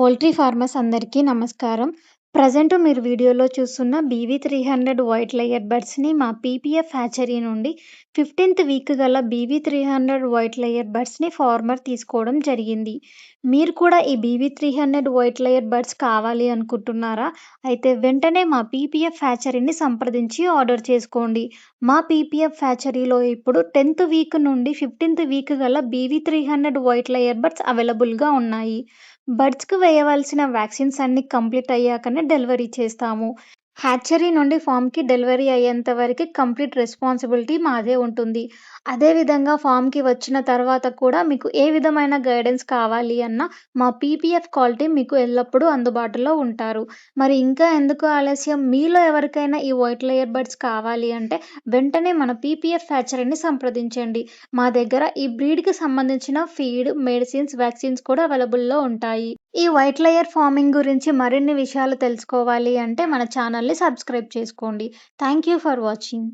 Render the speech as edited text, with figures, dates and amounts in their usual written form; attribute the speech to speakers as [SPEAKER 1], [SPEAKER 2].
[SPEAKER 1] Poultry farmers అందరికీ నమస్కారం. Present మీరు వీడియోలో చూస్తున్న బీవీ300 వైట్ లేయర్ బర్డ్స్‌ని మా పీపీఎఫ్ హ్యాచరీ నుండి 15థ్ వీక్ గల బీవీ300 వైట్ లేయర్ బర్డ్స్‌ని ఫార్మర్ తీసుకోవడం జరిగింది. మీరు కూడా ఈ బీవీ300 వైట్ లేయర్ బర్డ్స్ కావాలి అనుకుంటున్నారా? అయితే వెంటనే మా పీపీఎఫ్ హ్యాచరీని సంప్రదించి ఆర్డర్ చేసుకోండి. మా పీపీఎఫ్ హ్యాచరీలో ఇప్పుడు 10థ్ వీక్ నుండి 15థ్ వీక్ గల బీవీ300 వైట్ లేయర్ బర్డ్స్ అవైలబుల్‌గా ఉన్నాయి. బర్డ్స్‌కి వేయవలసిన వ్యాక్సిన్స్ అన్నీ కంప్లీట్ అయ్యాకనే డెలివరీ చేస్తాము. హ్యాచరీ నుండి ఫార్మ్‌కి డెలివరీ అయ్యేంత వరకి కంప్లీట్ రెస్పాన్సిబిలిటీ మాదే ఉంటుంది. అదేవిధంగా ఫార్మ్‌కి వచ్చిన తర్వాత కూడా మీకు ఏ విధమైన గైడెన్స్ కావాలి అన్నా మా పీపీఎఫ్ కాల్ టీమ్ మీకు ఎల్లప్పుడూ అందుబాటులో ఉంటారు. మరి ఇంకా ఎందుకు ఆలస్యం? మీలో ఎవరికైనా ఈ వైట్ లేయర్ బర్డ్స్ కావాలి అంటే వెంటనే మన పీపీఎఫ్ హ్యాచరీని సంప్రదించండి. మా దగ్గర ఈ బ్రీడ్‌కి సంబంధించిన ఫీడ్, మెడిసిన్స్, వ్యాక్సిన్స్ కూడా అవైలబుల్‌లో ఉంటాయి. ఈ వైట్ లేయర్ ఫార్మింగ్ గురించి మరిన్ని విషయాలు తెలుసుకోవాలి అంటే మన ఛానల్‌ని సబ్స్క్రైబ్ చేసుకోండి. Thank you for watching.